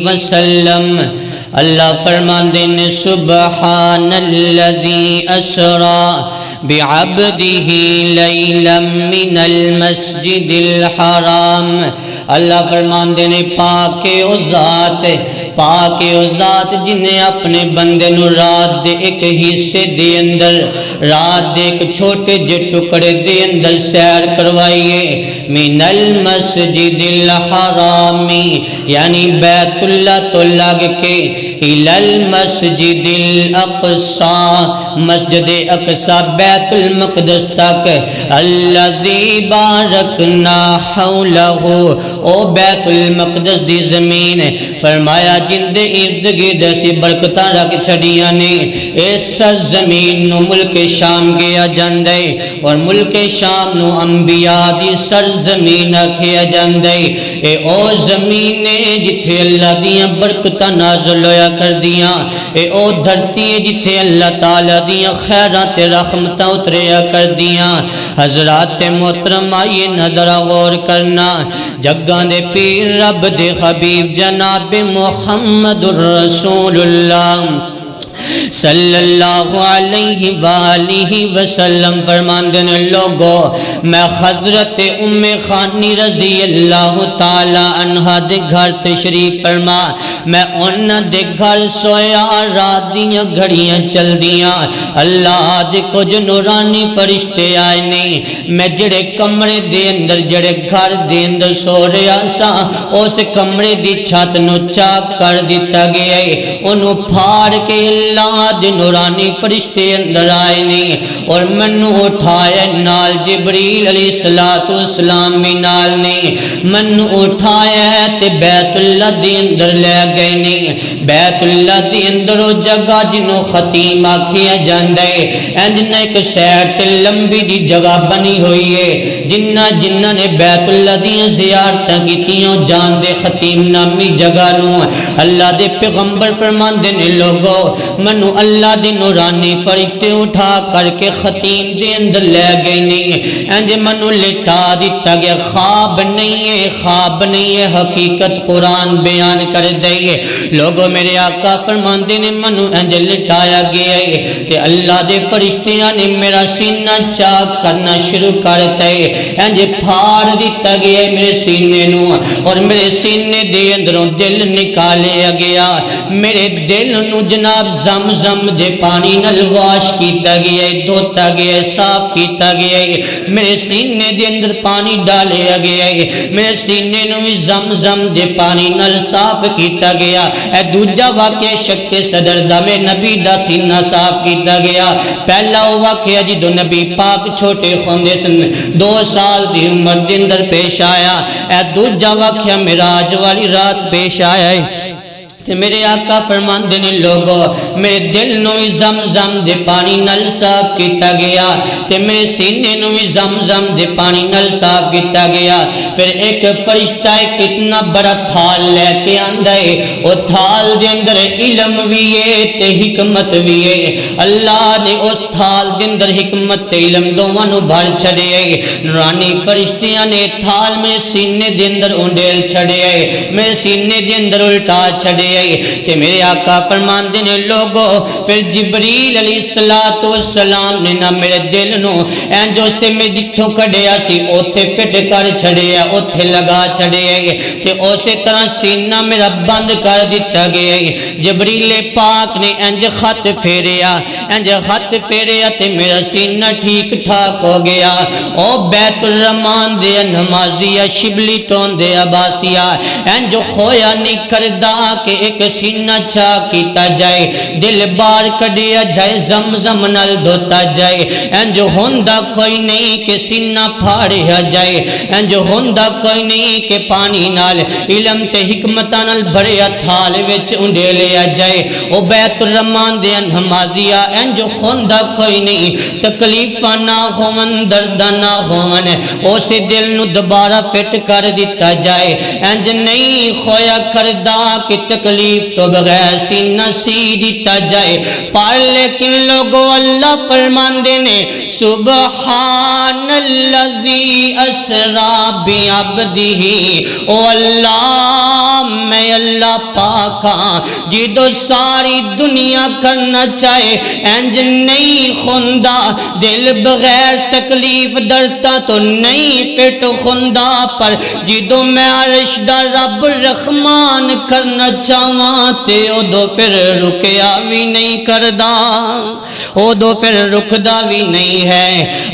وسلم اللہ فرماندے نے سبحان الذی اسرا بعبدہ لیلا من المسجد الحرام اللہ فرماندے نے پاک او ذات جن نے اپنے بندے نو رات دے ایک حصے دے اندر رات دے ایک چھوٹے جے ٹکڑے دے اندر سیر کروائیے من المسجد الحرام یعنی بیت اللہ تو لگ کے الى المسجد الاقصى مسجد اقصی بیت المقدس تک الذی بارکنا حولہ او بیت المقدس دی زمین فرمایا جن دے ارد گرد ایسی برکتاں رکھ چھڑیاں نے اس زمین نو ملک شام گیا جاندے اور ملک شام نو انبیاء دی سرزمین آکھیا جاندے اے او زمین نے جتھے اللہ دیاں برکتاں نازل ہویا کر دیاں اے او دھرتی جتھے اللہ تعالیٰ دیاں خیرات رحمتاں اتریا کر دیاں حضرات محترم آئیے نظر غور کرنا جگاں دے پیر رب دے حبیب جناب محمد الرسول اللہ صلی اللہ علیہ وآلہ وسلم فرماندے نے لوگو میں حضرت ام خانی رضی اللہ تعالی عنہ دے گھر تشریف فرما میں انہاں دے گھر سویا رات دیاں گھڑیاں چل دیاں اللہ دے کچھ نورانی فرشتے آئے نے میں جڑے کمرے دے اندر جڑے گھر دے اندر سو رہا سا اس کمرے دی چھت نو چاک کر دیتا گیا انہوں پھاڑ کے اللہ دے نورانی فرشتے اندر آئے نے اور منو اٹھایا نال جبریل علیہ السلام بھی نال نے منو اٹھایا تے بیت اللہ دے اندر لے گئے نے بیت اللہ دے اندر وہ جگہ جنوں ختیم آکھیا جاندے انجنہ ایک سیر تے لمبی دی جگہ بنی ہوئی ہے جنہ نے بیت اللہ دیاں زیارتاں کیتیاں جان دے ختیم نامی جگہ نو اللہ دے پیغمبر فرماندے نے لوگو منو اللہ دے نورانی فرشتے اٹھا کر کے ختیم دے اندر لے گئے نہیں انج منو لٹا دیتا گیا خواب نہیں ہے حقیقت قرآن بیان کر دے لوگو میرے آقا فرماندے نے منو انج لٹایا گیا ہے کہ اللہ دے فرشتیاں نے میرا سینہ چاک کرنا شروع کرتا ہے انج پھاڑ دیتا گیا ہے میرے سینے نو اور میرے سینے دے اندروں دل نکالیا گیا میرے دل نو جناب زمزم دے پانی نال واش کیتا گیا ہے دھوتا گیا ہے صاف کیتا گیا ہے میرے سینے دے اندر پانی ڈالیا گیا ہے میرے سینے نو بھی زمزم دے پانی نال صاف کیتا گیا اے دوجا واقعہ شک صدر دا میں نبی دا سینہ صاف کیتا گیا پہلا واقعہ جدو نبی پاک چھوٹے ہوندے سن 2 سال دی عمر دے اندر پیش آیا اے دوجا واقعہ معراج والی رات پیش آیا ہے تے میرے آقا فرماندے نے لوگو میرے دل نو بھی زمزم دے پانی نل صاف کیتا گیا تے میرے سینے نو بھی زمزم دے پانی نل صاف کیتا گیا پھر ایک فرشتہ ایک اتنا بڑا تھال لے کے آندا ہے او تھال دے اندر علم بھی ہے تے حکمت بھی ہے اللہ نے اس تھال دے اندر حکمت تے علم دونوں نو بھر چھڑے ہے نورانی فرشتیاں نے تھال میں سینے دے اندر اونڈیل چھڑے ہے میں سینے دے اندر الٹا چھڑے کہ میرے آقا فرماندے نے لوگو پھر جبریل علیہ السلام نے نہ میرے دل نو جو سے میں جتھوں کڑیا سی اوتھے پھٹ کر چھڑیا اوتھے لگا چھڑیا کہ اسی طرح سینہ میرا بند کر دیتا گیا جبریل پاک نے انج خط پھیریا تے میرا سینہ ٹھیک ٹھاک ہو گیا او بیت الرحمان دے نمازیہ شبلی تون دے عباسیہ انج خویا نہیں کردہ کہ ایک سینہ چاک کیتا جائے دل بار کڑیا جائے زمزم نال دھوتا جائے انج ہوندہ کوئی نہیں کہ سینہ پھاڑیا جائے انج ہوندہ کوئی نہیں کہ پانی نال علم تے حکمتہ نال بھریا تھال وچ انڈے لیا جائے او بیت الرحمان دے نمازیہ انج ہوندہ کوئی نہیں تکلیفہ نہ ہون دردہ نہ ہون اسے دل نو دوبارہ فٹ کر دیتا جائے انج نہیں خویا کردہ کہ تکلیف تو بغیر سینہ سی دیتا جائے پر لیکن لوگو اللہ فرماندے نے سبحان الذی اسرا بعبدہ، او اللہ میں اللہ پاک ہاں جدو ساری دنیا کرنا چاہے انج نہیں خوندہ، دل بغیر تکلیف درتا تو نہیں پیٹ خوندہ، پر جدو میں عرش دا رب رحمان کرنا چاہواں تے او دو پھر رکیا بھی نہیں کردہ، او دو پھر رکدہ بھی نہیں ہے۔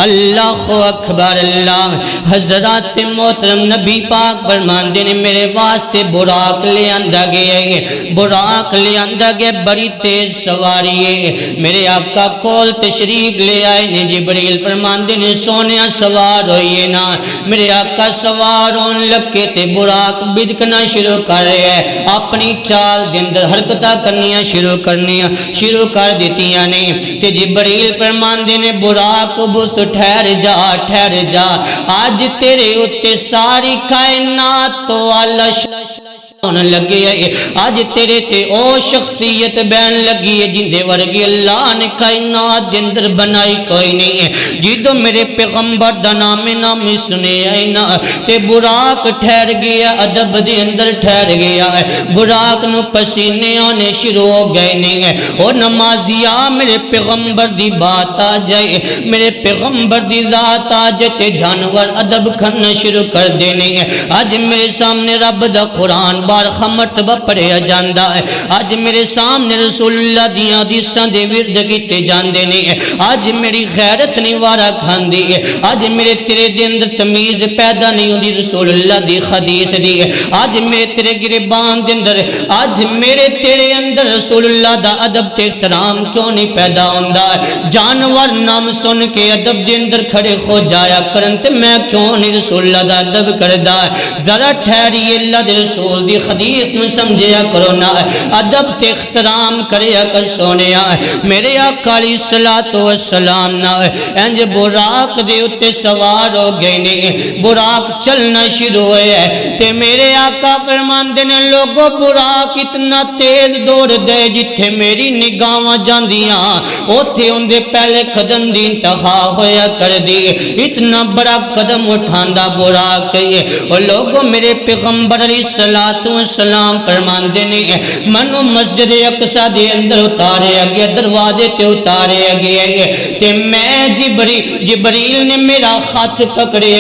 اللہ اکبر اللہ۔ حضرات محترم نبی پاک فرماندے نے میرے واسطے براق لے آندا گیا ہے، براق لے آندا گیا، بڑی تیز سواری ہے۔ میرے آقا کول تشریف لے آئے نے، جبریل فرماندے نے سونیا سوار ہوئیے نا۔ میرے آقا سوار ہون لگے تے براق بدکنا شروع کر رہے ہیں، اپنی چال دے اندر حرکتاں کرنیاں شروع کر دیتیاں نے، تے جبریل فرماندے نے براق بس ٹھہر جا، آج تیرے اتے ساری کائنات تو علش ہونے لگی ہے، آج تیرے تے او شخصیت بین لگی ہے جندے ورگی اللہ نے کائنات اندر بنائی کوئی نہیں ہے۔ جدو میرے پیغمبر دا نامی سنے آئے نا تے براق ٹھہر گیا، ادب دے اندر ٹھہر گیا ہے، براق نو پسینے آنے شروع ہو گئے نہیں ہے۔ اور نمازیا میرے پیغمبر دی بات آ جائے، میرے پیغمبر دی ذات آ جائے تے جانور ادب کھنا شروع کر دینے ہیں۔ آج میرے سامنے رب دا قرآن بارخہ مرتبہ پڑھیا جاندہ ہے، آج میرے سامنے رسول اللہ دیاں حدیثاں دے ورد کیتے جاندے نہیں ہے، آج میری غیرت نہیں وارا کھاندی ہے، آج میرے تیرے دے اندر تمیز پیدا نہیں ہوندی رسول اللہ دی حدیث دی ہے، آج میرے تیرے گریبان دے اندر، آج میرے تیرے اندر رسول اللہ دا ادب تے احترام کیوں نہیں پیدا ہوندا ہے؟ جانور نام سن کے ادب دے اندر کھڑے ہو جایا کرن تے میں کیوں نہیں رسول اللہ دا ادب کردا ہے؟ ذرا ٹھہریے، اللہ دے رسول دی حدیث نو سمجھیا کرو نا، ادب تے احترام کریا کر سونیا۔ میرے آقا علیہ السلام نا انج براق دے اتے سوار ہو گئے نے، براق چلنا شروع ہویا ہے تے میرے آقا فرماندے نے لوگو براق اتنا تیز دوڑ دے جتھے میری نگاہاں جاندیاں اوتھے اندے پہلے قدم دی انتہا ہویا کر دی، اتنا بڑا قدم اٹھاندا براق ہے۔ اور لوگو میرے پیغمبر علیہ السلام فرماندے نے منو مسجد اقصی دے اندر اتارے گیا، دروازے تے اتارے گئے تے میں جبریل نے میرا ہاتھ پکڑے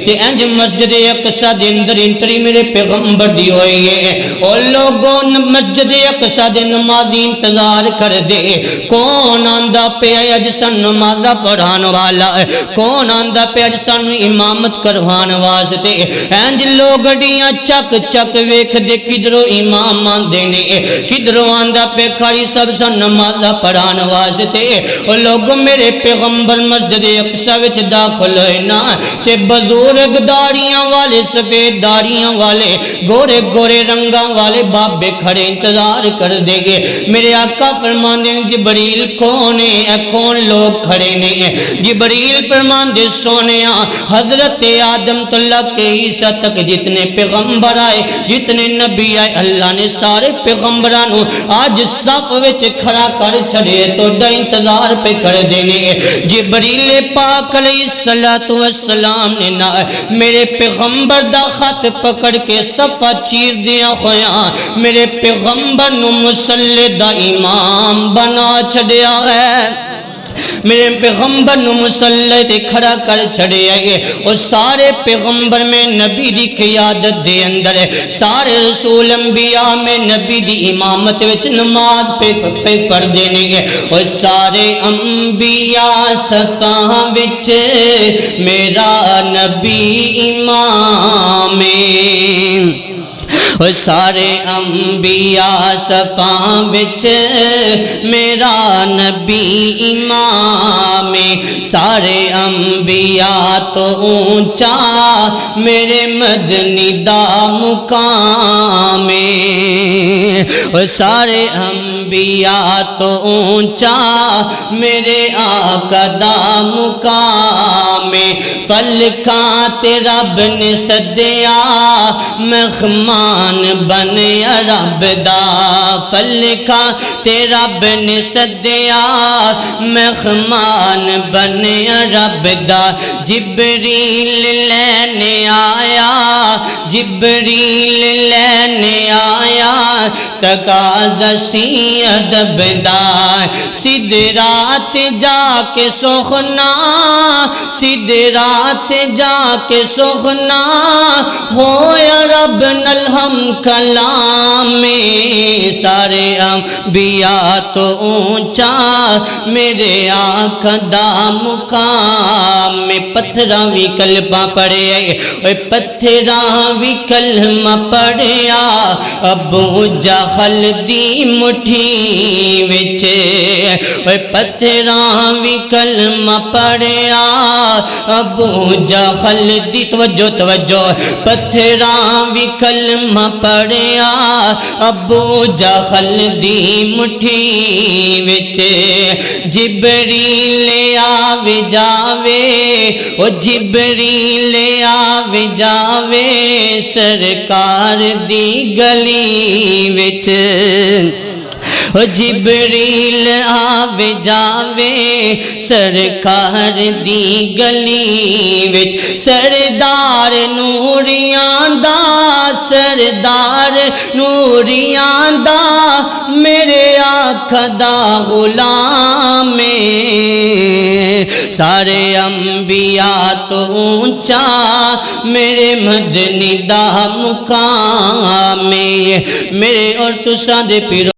تے انج مسجد اقصی دے اندر انٹری میرے پیغمبر دی ہوئی ہے۔ اور لوگوں مسجد اقصی دے نمازی انتظار کر دے، کون آندا پہ اج سن نماز پڑھان والا ہے، کون آندا پہ اج سن امامت کروان واسطے، انج لوگ ڈیاں چک چک ویکھ دے کدھروں امام آندے نے، کدھروں آندا پہ کھڑی سب سن نماز پڑھان واسطے۔ اور لوگ میرے پیغمبر مسجد اقصی وچ داخل ہوئے نا تے بزرگ داڑیاں والے، سفید داڑیاں والے، گورے گورے رنگاں والے بابے کھڑے انتظار کر دے گے۔ میرے آقا فرماندے نے جبریل کون ہے، اے کون لوگ کھڑے نے؟ جبریل فرماندے سونیا حضرت آدم تو لے کے عیسیٰ تک جتنے پیغمبر آئے، جتنے نبی آئے، اللہ نے سارے پیغمبرانوں آج صف وچ کھڑا کر چھڑے تو ڈا انتظار پہ کر دینے۔ جبریل پاک علیہ السلام نے نا میرے پیغمبر دا خط پکڑ کے صفہ چیر دیا ہویا، میرے پیغمبر نو مصلی دا امام بنا چھڑیا ہے، میرے پیغمبر نو مصلی تے کھڑا کر چھڑے آئے۔ اور سارے پیغمبر میں نبی دی قیادت دے اندر ہے، سارے رسول انبیاء میں نبی دی امامت وچ نماز پہ پڑھ دینے گے۔ اور سارے انبیاء صفاں وچ میرا نبی امام ہے، اور سارے انبیاء صفاں وچ میرا نبی امام، سارے انبیاء تو اونچا میرے مدنی دا مقام، وہ سارے انبیاء تو اونچا میرے آقا دا مقام فلکاں تے رب نے سدیا مہمان بنیا رب دا فلکاں تے رب نے سدیا مہمان بنیا رب دا جبریل لینے آیا جبریل لینے آیا تقاضا سی ادب دا سدرات جا کے سوکھنا سدرات جا کے سوکھنا ہویا رب نل ہم کلام میں سارے انبیاء تو اونچا میرے آقا دا مقام میں پتھراں وی کلمہ پڑھے اوے پتھراں وی کلمہ پڑھیا ابو جہل دی مٹھی وچ اوے پتھراں وی کلمہ پڑھیا ابو جہل دی توجہ توجہ پتھراں وی کلمہ پڑھیا ابو جہل دی مٹھی وچ جبریل آوے جاوے او جبریل آوے جاوے سرکار دی گلی وچ او جبریل آوے جاوے سرکار دی گلی وچ سردار نوریاں دا سردار نوریاں دا میرے آقا دا غلام سارے انبیاء تو اونچا میرے مدنی دا مقام میرے اور تساں دے پیرو